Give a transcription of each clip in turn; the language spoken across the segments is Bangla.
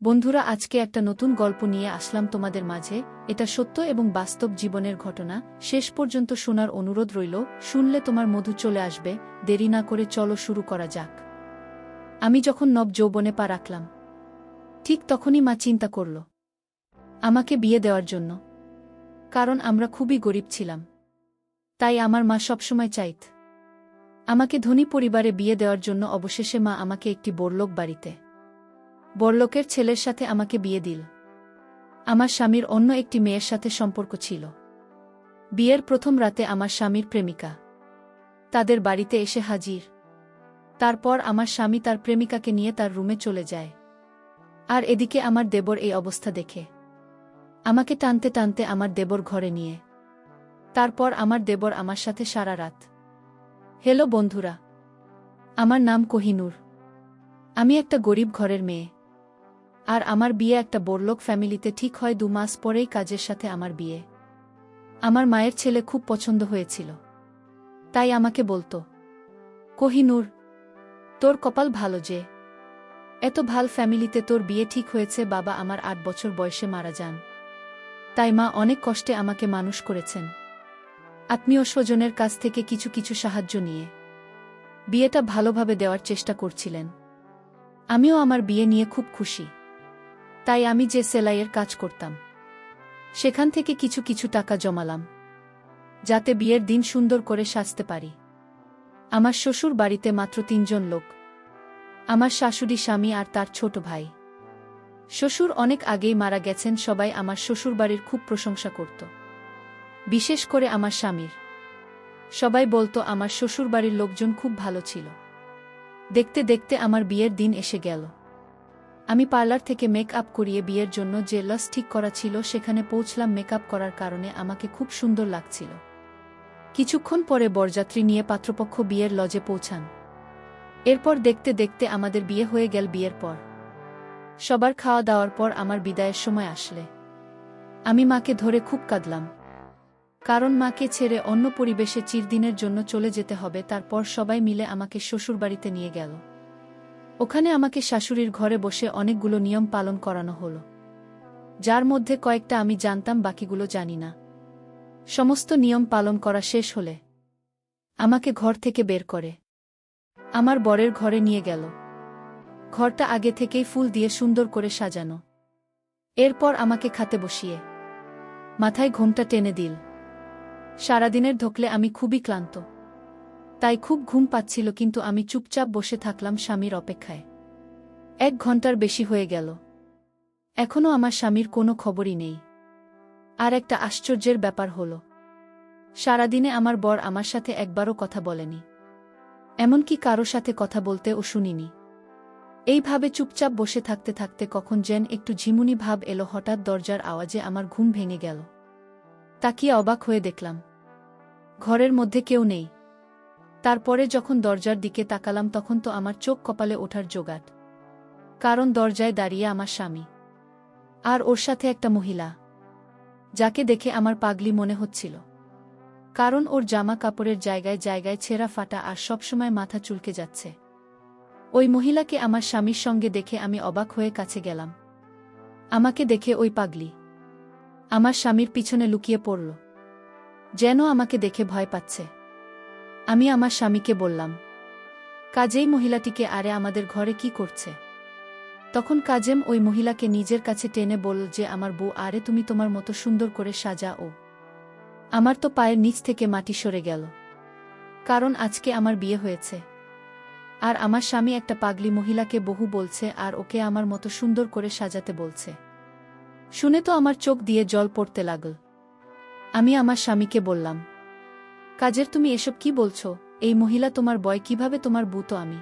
বন্ধুরা, আজকে একটা নতুন গল্প নিয়ে আসলাম তোমাদের মাঝে। এটা সত্য এবং বাস্তব জীবনের ঘটনা। শেষ পর্যন্ত শোনার অনুরোধ রইল। শুনলে তোমার মধু চলে আসবে। দেরি না করে চলো শুরু করা যাক। আমি যখন নব যৌবনে পা রাখলাম, ঠিক তখনই মা চিন্তা করল আমাকে বিয়ে দেওয়ার জন্য। কারণ আমরা খুবই গরিব ছিলাম। তাই আমার মা সবসময় চাইত আমাকে ধনী পরিবারে বিয়ে দেওয়ার জন্য। অবশেষে মা আমাকে একটি বড়লোক বাড়িতে, বড়লোকের ছেলের সাথে আমাকে বিয়ে দিল। আমার স্বামীর অন্য একটি মেয়ের সাথে সম্পর্ক ছিল। বিয়ের প্রথম রাতে আমার স্বামীর প্রেমিকা তাদের বাড়িতে এসে হাজির। তারপর আমার স্বামী তার প্রেমিকাকে নিয়ে তার রুমে চলে যায়। আর এদিকে আমার দেবর এই অবস্থা দেখে আমাকে টানতে টানতে আমার দেবর ঘরে নিয়ে। তারপর আমার দেবর আমার সাথে সারা রাত। হ্যালো বন্ধুরা, আমার নাম কোহিনূর। আমি একটা গরিব ঘরের মেয়ে। আর আমার বিয়ে একটা বড়লোক ফ্যামিলিতে ঠিক হয় 2 মাস পরেই কাজের সাথে আমার বিয়ে। আমার মায়ের ছেলে খুব পছন্দ হয়েছিল। তাই আমাকে বলতো, কোহিনূর, তোর কপাল ভালো যে এত ভাল ফ্যামিলিতে তোর বিয়ে ঠিক হয়েছে। বাবা আমার 8 বছর বয়সে মারা যান। তাই মা অনেক কষ্টে আমাকে মানুষ করেছেন। আত্মীয় স্বজনের কাছ থেকে কিছু কিছু সাহায্য নিয়ে বিয়েটা ভালোভাবে দেওয়ার চেষ্টা করছিলেন। আমিও আমার বিয়ে নিয়ে খুব খুশি। তাই আমি যে সেলাইয়ের কাজ করতাম সেখান থেকে কিছু কিছু টাকা জমালাম, যাতে বিয়ের দিন সুন্দর করে সাজতে পারি। আমার শ্বশুর বাড়িতে মাত্র 3 জন লোক, আমার শাশুড়ি, স্বামী আর তার ছোট ভাই। শ্বশুর অনেক আগেই মারা গেছেন। সবাই আমার শ্বশুরবাড়ির খুব প্রশংসা করত, বিশেষ করে আমার স্বামীর। সবাই বলতো আমার শ্বশুরবাড়ির লোকজন খুব ভালো ছিল। দেখতে দেখতে আমার বিয়ের দিন এসে গেল। আমি পার্লার থেকে মেকআপ করিয়ে বিয়ের জন্য যে লজ ঠিক করা ছিল সেখানে পৌঁছলাম। মেকআপ করার কারণে আমাকে খুব সুন্দর লাগছিল। কিছুক্ষণ পরে বরযাত্রী নিয়ে পাত্রপক্ষ বিয়ের লজে পৌঁছান। এরপর দেখতে দেখতে আমাদের বিয়ে হয়ে গেল। বিয়ের পর সবার খাওয়া দাওয়ার পর আমার বিদায়ের সময় আসলে আমি মাকে ধরে খুব কাঁদলাম। কারণ মাকে ছেড়ে অন্য পরিবেশে চিরদিনের জন্য চলে যেতে হবে। তারপর সবাই মিলে আমাকে শ্বশুরবাড়িতে নিয়ে গেল। ওখানে আমাকে শাশুড়ির ঘরে বসে অনেকগুলো নিয়ম পালন করানো হলো, যার মধ্যে কয়েকটা আমি জানতাম, বাকিগুলো জানি না। সমস্ত নিয়ম পালন করা শেষ হলে আমাকে ঘর থেকে বের করে আমার বরের ঘরে নিয়ে গেল। ঘরটা আগে থেকেই ফুল দিয়ে সুন্দর করে সাজানো। এরপর আমাকে খাতে বসিয়ে মাথায় ঘোমটা টেনে দিল। সারাদিনের ধকলে আমি খুবই ক্লান্ত, তাই খুব ঘুম পাচ্ছিল। কিন্তু আমি চুপচাপ বসে থাকলাম স্বামীর অপেক্ষায়। 1 ঘন্টার বেশি হয়ে গেল, এখনও আমার স্বামীর কোনো খবরই নেই। আর একটা আশ্চর্যের ব্যাপার হলো, সারাদিনে আমার বর আমার সাথে একবারও কথা বলেনি, এমনকি কারো সাথে কথা বলতে ও শুনিনি। এইভাবে চুপচাপ বসে থাকতে থাকতে কখন যেন একটু ঝিমুনি ভাব এলো। হঠাৎ দরজার আওয়াজে আমার ঘুম ভেঙে গেল। তাকিয়ে অবাক হয়ে দেখলাম ঘরের মধ্যে কেউ নেই। তারপরে যখন দরজার দিকে তাকালাম তখন তো আমার চোখ কপালে ওঠার জোগাড়। কারণ দরজায় দাঁড়িয়ে আমার স্বামী, আর ওর সাথে একটা মহিলা, যাকে দেখে আমার পাগলি মনে হচ্ছিল। কারণ ওর জামা কাপড়ের জায়গায় জায়গায় ছেঁড়া ফাটা আর সবসময় মাথা চুলকে যাচ্ছে। ওই মহিলাকে আমার স্বামীর সঙ্গে দেখে আমি অবাক হয়ে কাছে গেলাম। আমাকে দেখে ওই পাগলি আমার স্বামীর পিছনে লুকিয়ে পড়ল, যেন আমাকে দেখে ভয় পাচ্ছে। আমি আমার স্বামীকে বললাম, কাজেই মহিলাটিকে, আরে আমাদের ঘরে কি করছে? তখন কাজেম ওই মহিলাকে নিজের কাছে টেনে বলল যে, আমার বউ, আরে তুমি তোমার মতো সুন্দর করে সাজা। ও আমার তো পায়ের নিচ থেকে মাটি সরে গেল। কারণ আজকে আমার বিয়ে হয়েছে, আর আমার স্বামী একটা পাগলি মহিলাকে বহু বলছে আর ওকে আমার মতো সুন্দর করে সাজাতে বলছে। শুনে তো আমার চোখ দিয়ে জল পড়তে লাগল। আমি আমার স্বামীকে বললাম, কাজের, তুমি এসব কি বলছো? এই মহিলা তোমার বয় কিভাবে? তোমার বউ তো আমি।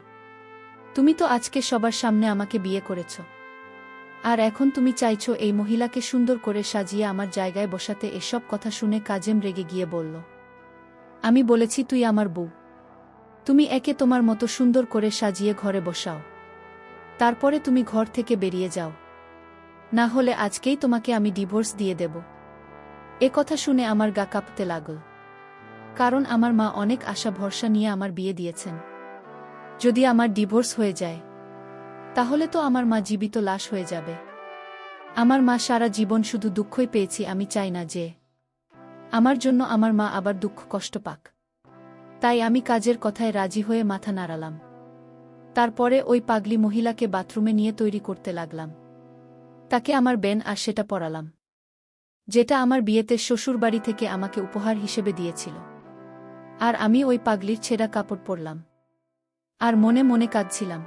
তুমি তো আজকে সবার সামনে আমাকে বিয়ে করেছ, আর এখন তুমি চাইছো এই মহিলাকে সুন্দর করে সাজিয়ে আমার জায়গায় বসাতে। এসব কথা শুনে কাজেম রেগে গিয়ে বলল, আমি বলেছি তুই আমার বউ, তুমি একে তোমার মতো সুন্দর করে সাজিয়ে ঘরে বসাও, তারপরে তুমি ঘর থেকে বেরিয়ে যাও, না হলে আজকেই তোমাকে আমি ডিভোর্স দিয়ে দেব। এ কথা শুনে আমার গা কাঁপতে লাগল। কারণ আমার মা অনেক আশা ভরসা নিয়ে আমার বিয়ে দিয়েছেন। যদি আমার ডিভোর্স হয়ে যায় তাহলে তো আমার মা জীবিত লাশ হয়ে যাবে। আমার মা সারা জীবন শুধু দুঃখই পেয়েছি, আমি চাই না যে আমার জন্য আমার মা আবার দুঃখ কষ্ট পাক। তাই আমি কাজের কথায় রাজি হয়ে মাথা নাড়ালাম। তারপরে ওই পাগলি মহিলাকে বাথরুমে নিয়ে তৈরি করতে লাগলাম। তাকে আমার বেন আর সেটা পরালাম, যেটা আমার বিয়েতে শ্বশুরবাড়ি থেকে আমাকে উপহার হিসেবে দিয়েছিল। আর আমি ওই পাগলির ছেঁড়া কাপড় পরলাম আর মনে মনে কাঁদছিলাম।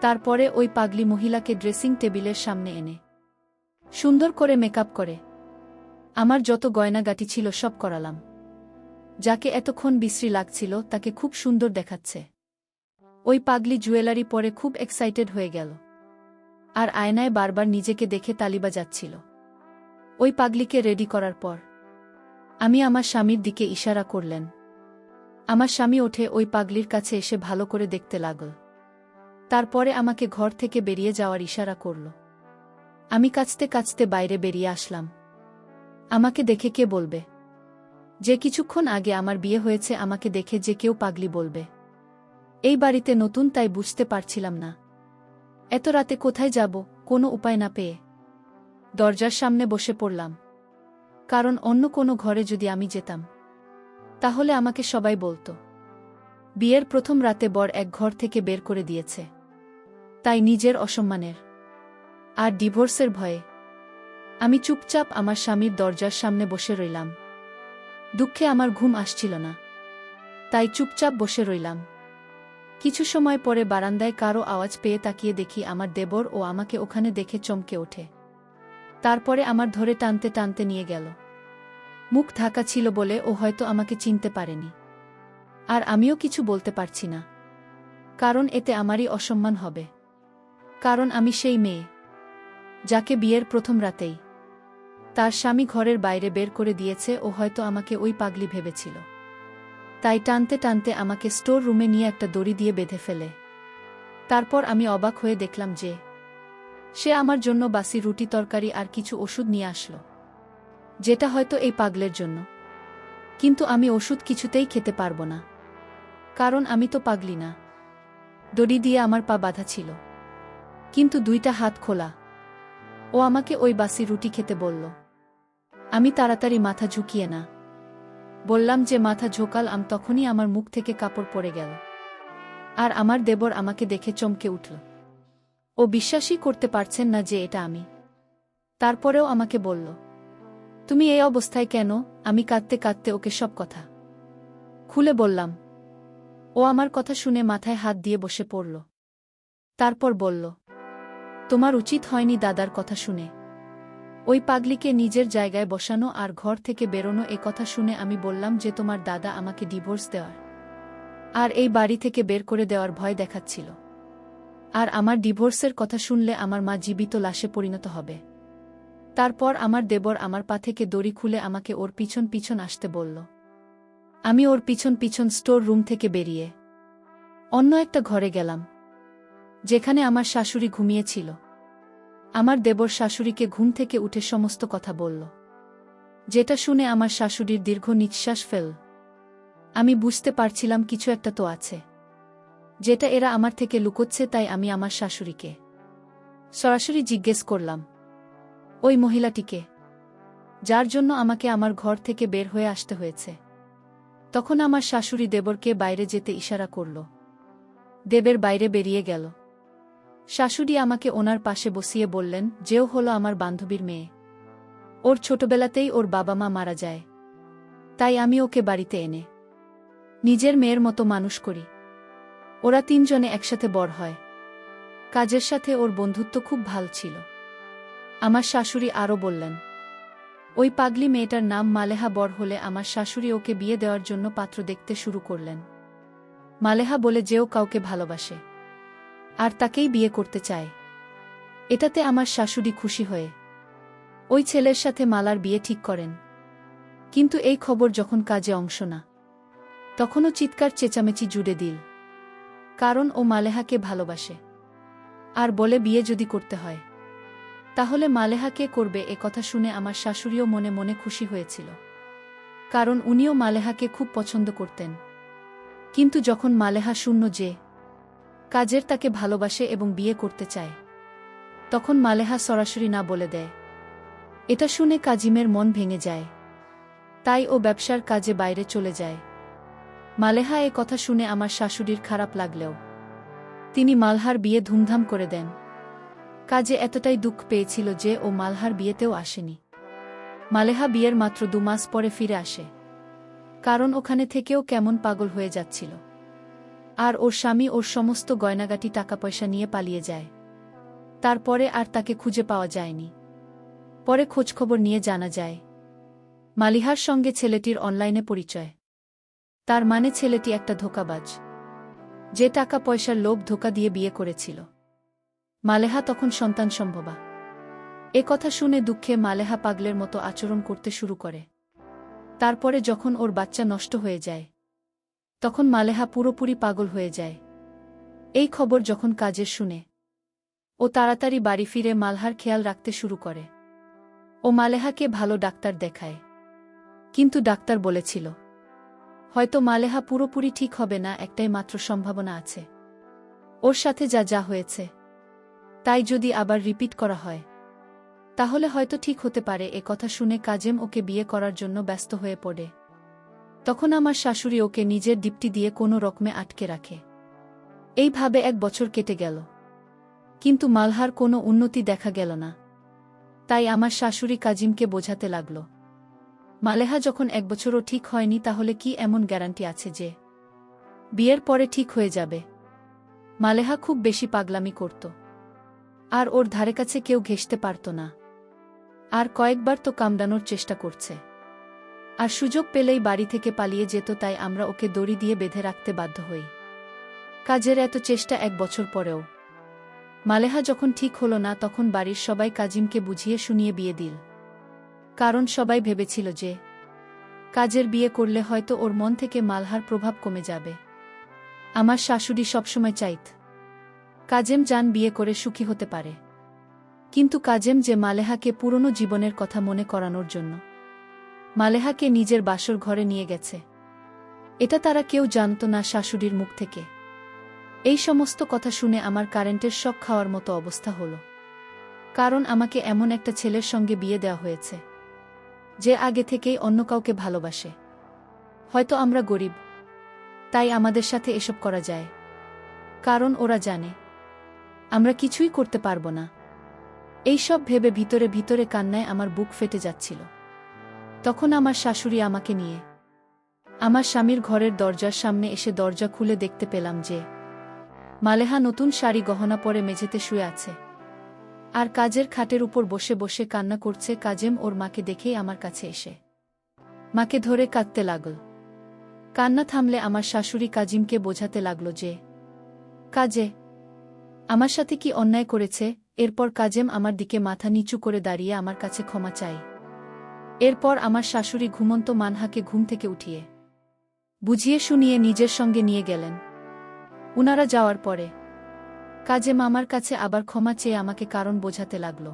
তারপরে ওই পাগলি মহিলাকে ড্রেসিং টেবিলের সামনে এনে সুন্দর করে মেকআপ করে আমার যত গয়নাগাটি ছিল সব করালাম। যাকে এতক্ষণ বিশ্রী লাগছিল তাকে খুব সুন্দর দেখাচ্ছে। ওই পাগলি জুয়েলারি পরে খুব এক্সাইটেড হয়ে গেল আর আয়নায় বারবার নিজেকে দেখে তালিবা যাচ্ছিল। ওই পাগলিকে রেডি করার পর আমি আমার স্বামীর দিকে ইশারা করলেন। আমার স্বামী ওঠে ওই পাগলির কাছে এসে ভালো করে দেখতে লাগল। তারপরে আমাকে ঘর থেকে বেরিয়ে যাওয়ার ইশারা করল। আমি কাঁচতে কাঁচতে বাইরে বেরিয়ে আসলাম। আমাকে দেখে কে বলবে যে কিছুক্ষণ আগে আমার বিয়ে হয়েছে? আমাকে দেখে যে কেউ পাগলি বলবে? এই বাড়িতে নতুন, তাই বুঝতে পারছিলাম না এত রাতে কোথায় যাব। কোনো উপায় না পেয়ে দরজার সামনে বসে পড়লাম, কারণ অন্য কোনো ঘরে যদি আমি যেতাম তাহলে আমাকে সবাই বলতো বিয়ের প্রথম রাতে বর এক ঘর থেকে বের করে দিয়েছে। তাই নিজের অসম্মানের আর ডিভোর্সের ভয়ে আমি চুপচাপ আমার স্বামীর দরজার সামনে বসে রইলাম। দুঃখে আমার ঘুম আসছিল না, তাই চুপচাপ বসে রইলাম। কিছু সময় পরে বারান্দায় কারো আওয়াজ পেয়ে তাকিয়ে দেখি আমার দেবর, ও আমাকে ওখানে দেখে চমকে ওঠে। তারপরে আমার ধরে টানতে টানতে নিয়ে গেল। মুখ ঢাকা ছিল বলে ও হয়তো আমাকে চিনতে পারেনি, আর আমিও কিছু বলতে পারছি না, কারণ এতে আমারই অসম্মান হবে। কারণ আমি সেই মেয়ে যাকে বিয়ের প্রথম রাতেই তার স্বামী ঘরের বাইরে বের করে দিয়েছে। ও হয়তো আমাকে ওই পাগলি ভেবেছিল, তাই টানতে টানতে আমাকে স্টোর রুমে নিয়ে একটা দড়ি দিয়ে বেঁধে ফেলে। তারপর আমি অবাক হয়ে দেখলাম যে সে আমার জন্য বাসি রুটি তরকারি আর কিছু ওষুধ নিয়ে আসলো, যেটা হয়তো এই পাগলের জন্য। কিন্তু আমি ওষুধ কিছুতেই খেতে পারবো না, কারণ আমি তো পাগলি না। দড়ি দিয়ে আমার পা বাঁধা ছিল, কিন্তু দুইটা হাত খোলা। ও আমাকে ওই বাসি রুটি খেতে বলল। আমি তাড়াতাড়ি মাথা ঝুঁকিয়ে না বললাম যে মাথা ঝোঁকালাম, তখনই আমার মুখ থেকে কাপড় পড়ে গেল। আর আমার দেবর আমাকে দেখে চমকে উঠল। ও বিশ্বাসই করতে পারছেন না যে এটা আমি। তারপরেও আমাকে বলল, তুমি এই অবস্থায় কেন? আমি কাঁদতে কাঁদতে ওকে সব কথা খুলে বললাম। ও আমার কথা শুনে মাথায় হাত দিয়ে বসে পড়ল। তারপর বলল, তোমার উচিত হয়নি দাদার কথা শুনে ওই পাগলিকে নিজের জায়গায় বসানো আর ঘর থেকে বেরোনো। এ কথা শুনে আমি বললাম যে তোমার দাদা আমাকে ডিভোর্স দেওয়ার আর এই বাড়ি থেকে বের করে দেওয়ার ভয় দেখাচ্ছিল। আর আমার ডিভোর্সের কথা শুনলে আমার মা জীবিত লাশে পরিণত হবে। তারপর আমার দেবর আমার পা থেকে দড়ি খুলে আমাকে ওর পিছন পিছন আসতে বলল। আমি ওর পিছন পিছন স্টোর রুম থেকে বেরিয়ে অন্য একটা ঘরে গেলাম, যেখানে আমার শাশুড়ি ঘুমিয়েছিল। আমার দেবর শাশুড়িকে ঘুম থেকে উঠে সমস্ত কথা বলল, যেটা শুনে আমার শাশুড়ির দীর্ঘ নিঃশ্বাস ফেল। আমি বুঝতে পারছিলাম কিছু একটা তো আছে, যেটা এরা আমার থেকে লুকোচ্ছে। তাই আমি আমার শাশুড়িকে সরাসরি জিজ্ঞেস করলাম, ওই মহিলাটিকে যার জন্য আমাকে আমার ঘর থেকে বের হয়ে আসতে হয়েছে? তখন আমার শাশুড়ি দেবরকে বাইরে যেতে ইশারা করল। দেবের বাইরে বেরিয়ে গেল। শাশুড়ি আমাকে ওনার পাশে বসিয়ে বললেন, যেও হলো আমার বান্ধবীর মেয়ে। ওর ছোটবেলাতেই ওর বাবা মা মারা যায়, তাই আমি ওকে বাড়িতে এনে নিজের মেয়ের মতো মানুষ করি। ওরা তিনজনে একসাথে বড় হয়। কাজের সাথে ওর বন্ধুত্ব খুব ভাল ছিল। আমার শাশুড়ি আরও বললেন, ওই পাগলি মেয়েটার নাম মালেহা। বড় হলে আমার শাশুড়ি ওকে বিয়ে দেওয়ার জন্য পাত্র দেখতে শুরু করলেন। মালেহা বলে যেও কাউকে ভালোবাসে আর তাকেই বিয়ে করতে চায়। এটাতে আমার শাশুড়ি খুশি হয়ে ওই ছেলের সাথে মালার বিয়ে ঠিক করেন। কিন্তু এই খবর যখন কাজে অংশ না, তখনও চিৎকার চেঁচামেচি জুড়ে দিল, কারণ ও মালেহাকে ভালোবাসে আর বলে বিয়ে যদি করতে হয় তাহলে মালেহাকে করবে। এ কথা শুনে আমার শাশুড়িও মনে মনে খুশি হয়েছিল, কারণ উনিও মালেহাকে খুব পছন্দ করতেন। কিন্তু যখন মালেহা শূন্য যে কাজের তাকে ভালোবাসে এবং বিয়ে করতে চায়। তখন মালেহা সরাসরি না বলে দেয়। এটা শুনে কাজিমের মন ভেঙে যায়। তাই ও ব্যবসার কাজে বাইরে চলে যায়। মালেহা এ কথা শুনে আমার শাশুড়ির খারাপ লাগলেও তিনি মালহার বিয়ে ধুমধাম করে দেন। কাজে এতটাই দুঃখ পেয়েছিল যে ও মালহার বিয়েতেও আসেনি। মালেহা বিয়ের মাত্র 2 মাস পরে ফিরে আসে, কারণ ওখানে থেকেও কেমন পাগল হয়ে যাচ্ছিল। আর ওর স্বামী ওর সমস্ত গয়নাগাটি টাকা পয়সা নিয়ে পালিয়ে যায়। তারপরে আর তাকে খুঁজে পাওয়া যায়নি। পরে খোঁজখবর নিয়ে জানা যায় মালিহার সঙ্গে ছেলেটির অনলাইনে পরিচয়। তার মানে ছেলেটি একটা ধোঁকাবাজ, যে টাকা পয়সার লোভ ধোঁকা দিয়ে বিয়ে করেছিল। মালেহা তখন সন্তান সম্ভবা। এ কথা শুনে দুঃখে মালেহা পাগলের মতো আচরণ করতে শুরু করে। তারপরে যখন ওর বাচ্চা নষ্ট হয়ে যায়, তখন মালেহা পুরোপুরি পাগল হয়ে যায়। এই খবর যখন কাজের শুনে, ও তাড়াতাড়ি বাড়ি ফিরে মালহার খেয়াল রাখতে শুরু করে। ও মালেহাকে ভালো ডাক্তার দেখায়, কিন্তু ডাক্তার বলেছিল হয়তো মালেহা পুরোপুরি ঠিক হবে না, একটাই মাত্র সম্ভাবনা আছে। ওর সাথে যা যা হয়েছে তাই যদি আবার রিপিট করা হয় তাহলে হয়তো ঠিক হতে পারে। এ কথা শুনে কাজেম ওকে বিয়ে করার জন্য ব্যস্ত হয়ে পড়ে। তখন আমার শাশুড়ি ওকে নিজের দীপ্তি দিয়ে কোনো রকমে আটকে রাখে। এইভাবে 1 বছর কেটে গেল, কিন্তু মালহার কোনো উন্নতি দেখা গেল না। তাই আমার শাশুড়ি কাজিমকে বোঝাতে লাগল, মালেহা যখন 1 বছরও ঠিক হয়নি তাহলে কি এমন গ্যারান্টি আছে যে বিয়ের পরে ঠিক হয়ে যাবে? মালেহা খুব বেশি পাগলামি করত, আর ওর ধারে কাছে কেউ ঘেঁষতে পারত না। আর কয়েকবার তো কামড়ানোর চেষ্টা করছে, আর সুযোগ পেলেই বাড়ি থেকে পালিয়ে যেত। তাই আমরা ওকে দড়ি দিয়ে বেঁধে রাখতে বাধ্য হই। কাজের এত চেষ্টা 1 বছর পরেও মালেহা যখন ঠিক হলো না, তখন বাড়ির সবাই কাজিমকে বুঝিয়ে শুনিয়ে বিয়ে দিল। কারণ সবাই ভেবেছিল যে কাজের বিয়ে করলে হয়তো ওর মন থেকে মালহার প্রভাব কমে যাবে। আমার শাশুড়ি সবসময় চাইত কাজেম জান বিয়ে করে সুখী হতে পারে, কিন্তু কাজেম যে মালেহাকে পুরনো জীবনের কথা মনে করানোর জন্য মালেহাকে নিজের বাসর ঘরে নিয়ে গেছে, এটা তারা কেউ জানত না শাশুড়ির মুখ থেকে। এই সমস্ত কথা শুনে আমার কারেন্টের শক খাওয়ার মতো অবস্থা হলো। কারণ আমাকে এমন একটা ছেলের সঙ্গে বিয়ে দেওয়া হয়েছে যে আগে থেকেই অন্য কাউকে ভালোবাসে। হয়তো আমরা গরিব, তাই আমাদের সাথে এসব করা যায়, কারণ ওরা জানে আমরা কিছুই করতে পারবো না। এইসব ভেবে ভিতরে ভিতরে কান্নায় আমার বুক ফেটে যাচ্ছিল। তখন আমার শাশুড়ি আমাকে নিয়ে আমার স্বামীর ঘরের দরজার সামনে এসে দরজা খুলে দেখতে পেলাম যে মালেহা নতুন শাড়ি গহনা পরে মেঝেতে শুয়ে আছে, আর কাজের খাটের উপর বসে বসে কান্না করছে। কাজেম ওর মাকে দেখেই আমার কাছে এসে মাকে ধরে কাঁদতে লাগল। কান্না থামলে আমার শাশুড়ি কাজিমকে বোঝাতে লাগল যে কাজে আমার সাথে কি অন্যায় করেছে। এরপর কাজেম আমার দিকে মাথা নিচু করে দাঁড়িয়ে আমার কাছে ক্ষমা চাই। এরপর আমার শাশুড়ি ঘুমন্ত মানহাকে ঘুম থেকে উঠিয়ে বুঝিয়ে শুনিয়ে নিজের সঙ্গে নিয়ে গেলেন। উনারা যাওয়ার পরে কাজেম আমার কাছে আবার ক্ষমা চেয়ে আমাকে কারণ বোঝাতে লাগল,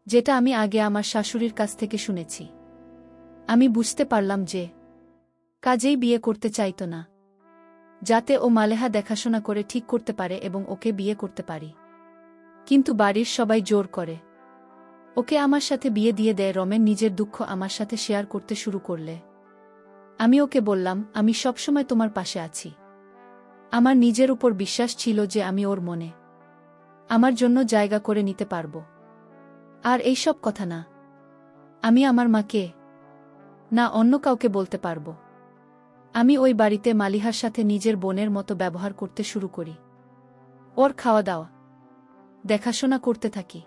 যেটা আমি আগে আমার শাশুড়ির কাছ থেকে শুনেছি। আমি বুঝতে পারলাম যে কাজেই বিয়ে করতে চাইত না, যাতে ও মালেহা দেখাশোনা করে ঠিক করতে পারে এবং ওকে বিয়ে করতে পারি। কিন্তু বাড়ির সবাই জোর করে ওকে আমার সাথে বিয়ে দিয়ে দেয়। রমেন নিজের দুঃখ আমার সাথে শেয়ার করতে শুরু করলে আমি ওকে বললাম, আমি সবসময় তোমার পাশে আছি। আমার নিজের উপর বিশ্বাস ছিল যে আমি ওর মনে আমার জন্য জায়গা করে নিতে পারব। আর এই সব কথা না আমি আমার মাকে না অন্য কাউকে বলতে পারব। আমি ওই বাড়িতে মালিহার সাথে নিজের বোনের মতো ব্যবহার করতে শুরু করি। ওর খাওয়া দাওয়া দেখাশোনা করতে থাকি।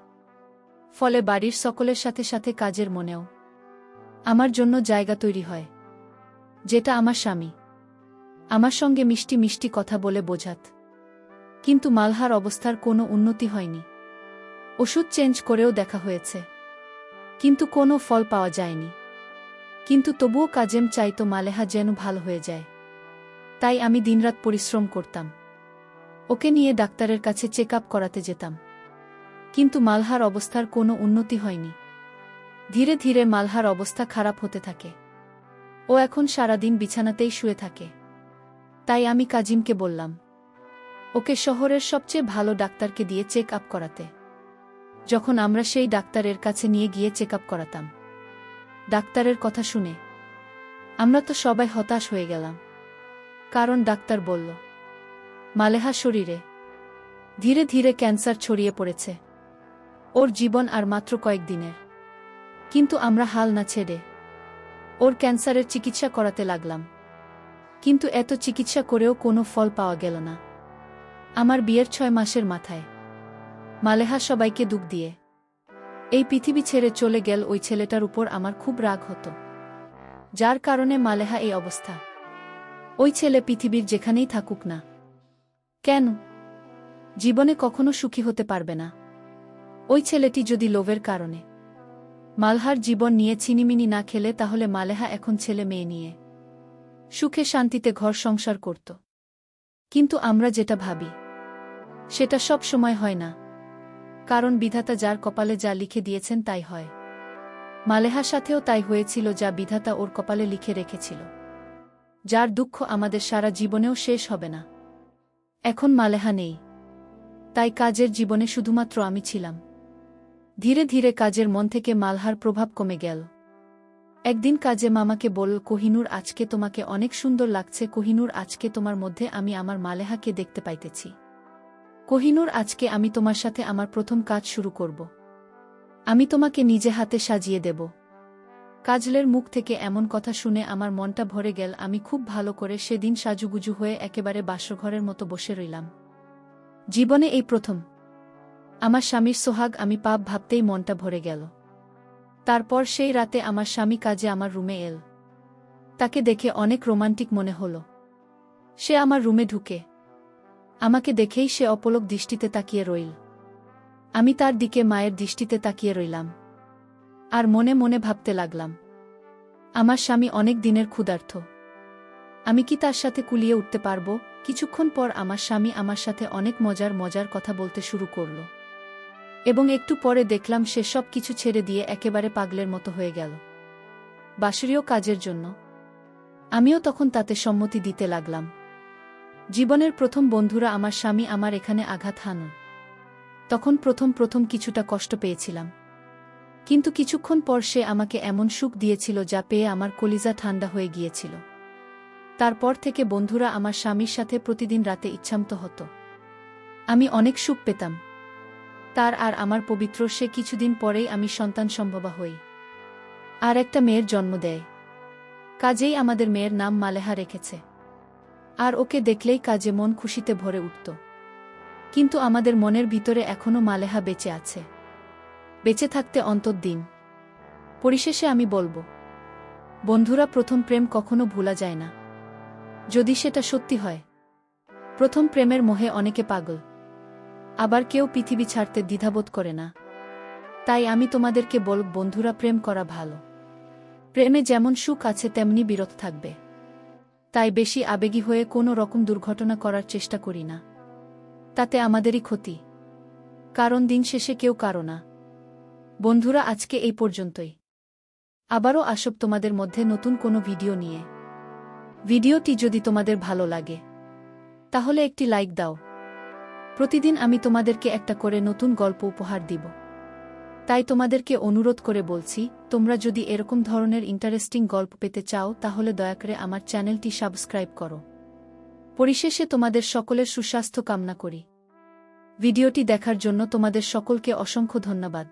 ফলে বাড়ির সকলের সাথে সাথে কাজের মনেও আমার জন্য জায়গা তৈরি হয়, যেটা আমার স্বামী আমার সঙ্গে মিষ্টি মিষ্টি কথা বলে বোঝাত। কিন্তু মালহার অবস্থার কোনো উন্নতি হয়নি। ওষুধ চেঞ্জ করেও দেখা হয়েছে, কিন্তু কোনো ফল পাওয়া যায়নি। কিন্তু তবুও কাজেম চাইতো মালেহা যেন ভালো হয়ে যায়। তাই আমি দিনরাত পরিশ্রম করতাম, ওকে নিয়ে ডাক্তারের কাছে চেক আপ করাতে যেতাম। কিন্তু মালহার অবস্থার কোনো উন্নতি হয়নি। ধীরে ধীরে মালহার অবস্থা খারাপ হতে থাকে। ও এখন সারাদিন বিছানাতেই শুয়ে থাকে। তাই আমি কাজিমকে বললাম, ওকে শহরের সবচেয়ে ভালো ডাক্তারকে দিয়ে চেক আপ করাতে। যখন আমরা সেই ডাক্তারের কাছে নিয়ে গিয়ে চেক আপ করাতাম, ডাক্তারের কথা শুনে আমরা তো সবাই হতাশ হয়ে গেলাম। কারণ ডাক্তার বলল, মালেহা শরীরে ধীরে ধীরে ক্যান্সার ছড়িয়ে পড়েছে, ওর জীবন আর মাত্র কয়েকদিনের। কিন্তু আমরা হাল না ছেড়ে ওর ক্যান্সারের চিকিৎসা করাতে লাগলাম। কিন্তু এত চিকিৎসা করেও কোনো ফল পাওয়া গেল না। আমার বিয়ের 6 মাসের মাথায় মালেহা সবাইকে দুঃখ দিয়ে এই পৃথিবী ছেড়ে চলে গেল। ওই ছেলেটার উপর আমার খুব রাগ হতো, যার কারণে মালেহা এই অবস্থা। ওই ছেলে পৃথিবীর যেখানেই থাকুক না কেন, জীবনে কখনো সুখী হতে পারবে না। ওই ছেলেটি যদি লোভের কারণে মালহার জীবন নিয়ে ছিনিমিনি না খেলে, তাহলে মালেহা এখন ছেলে মেয়ে নিয়ে সুখে শান্তিতে ঘর সংসার করত। কিন্তু আমরা যেটা ভাবি সেটা সব সময় হয় না, কারণ বিধাতা যার কপালে যা লিখে দিয়েছেন তাই হয়। মালেহার সাথেও তাই হয়েছিল, যা বিধাতা ওর কপালে লিখে রেখেছিল, যার দুঃখ আমাদের সারা জীবনেও শেষ হবে না। এখন মালেহা নেই, তাই কাজের জীবনে শুধুমাত্র আমি ছিলাম। ধীরে ধীরে কাজের মন থেকে মালহার প্রভাব কমে গেল। একদিন কাজে মামাকে বলল, কোহিনূর আজকে তোমাকে অনেক সুন্দর লাগছে। কোহিনূর আজকে তোমার মধ্যে আমি আমার মালেহাকে দেখতে পাইতেছি। কোহিনূর আজকে আমি তোমার সাথে আমার প্রথম কাজ শুরু করব। আমি তোমাকে নিজে হাতে সাজিয়ে দেব। কাজলের মুখ থেকে এমন কথা শুনে আমার মনটা ভরে গেল। আমি খুব ভালো করে সেদিন সাজুগুজু হয়ে একেবারে বাসরঘরের মতো বসে রইলাম। জীবনে এই প্রথম আমার স্বামীর সোহাগ আমি পাপ ভাবতেই মনটা ভরে গেল। তারপর সেই রাতে আমার স্বামী কাজে আমার রুমে এল। তাকে দেখে অনেক রোমান্টিক মনে হল। সে আমার রুমে ঢুকে আমাকে দেখেই সে অপলক দৃষ্টিতে তাকিয়ে রইল। আমি তার দিকে মায়ের দৃষ্টিতে তাকিয়ে রইলাম, আর মনে মনে ভাবতে লাগলাম, আমার স্বামী অনেক দিনের ক্ষুধার্ত, আমি কি তার সাথে কুলিয়ে উঠতে পারব? কিছুক্ষণ পর আমার স্বামী আমার সাথে অনেক মজার মজার কথা বলতে শুরু করল, এবং একটু পরে দেখলাম সে সব কিছু ছেড়ে দিয়ে একেবারে পাগলের মতো হয়ে গেল বাসরীয় কাজের জন্য। আমিও তখন তাতে সম্মতি দিতে লাগলাম। জীবনের প্রথম বন্ধুরা আমার স্বামী আমার এখানে আঘাত হানল। তখন প্রথম কিছুটা কষ্ট পেয়েছিলাম, কিন্তু কিছুক্ষণ পর সে আমাকে এমন সুখ দিয়েছিল যা পেয়ে আমার কলিজা ঠান্ডা হয়ে গিয়েছিল। তারপর থেকে বন্ধুরা আমার স্বামীর সাথে প্রতিদিন রাতে ইচ্ছামত হতো। আমি অনেক সুখ পেতাম। তার আর আমার পবিত্র সে কিছুদিন পরেই আমি সন্তান সম্ভবা হই, আর একটা মেয়ের জন্ম দেয়। কাজেই আমাদের মেয়ের নাম মালেহা রেখেছে। আর ওকে দেখলেই কাজে মন খুশিতে ভরে উঠত। কিন্তু আমাদের মনের ভিতরে এখনো মালেহা বেঁচে আছে, বেঁচে থাকতে অন্তর্দিন। পরিশেষে আমি বলবো, বন্ধুরা, প্রথম প্রেম কখনো ভোলা যায় না, যদি সেটা সত্যি হয়। প্রথম প্রেমের মোহে অনেকে পাগল, আবার কেউ পৃথিবী ছাড়তে দ্বিধাবোধ করে না। তাই আমি তোমাদেরকে বলব, বন্ধুরা, প্রেম করা ভালো। প্রেমে যেমন সুখ আছে তেমনি বিরত থাকবে। তাই বেশি আবেগী হয়ে কোনো রকম দুর্ঘটনা করার চেষ্টা করি না, তাতে আমাদেরই ক্ষতি, কারণ দিন শেষে কেউ কারো না। বন্ধুরা, আজকে এই পর্যন্তই। আবারও আসব তোমাদের মধ্যে নতুন কোনো ভিডিও নিয়ে। ভিডিওটি যদি তোমাদের ভালো লাগে তাহলে একটি লাইক দাও। প্রতিদিন আমি তোমাদেরকে একটা করে নতুন গল্প উপহার দিব। তাই তোমাদেরকে অনুরোধ করে বলছি, তোমরা যদি এরকম ধরনের ইন্টারেস্টিং গল্প পেতে চাও তাহলে দয়া করে আমার চ্যানেলটি সাবস্ক্রাইব করো। পরিশেষে তোমাদের সকলের সুস্বাস্থ্য কামনা করি। ভিডিওটি দেখার জন্য তোমাদের সকলকে অসংখ্য ধন্যবাদ।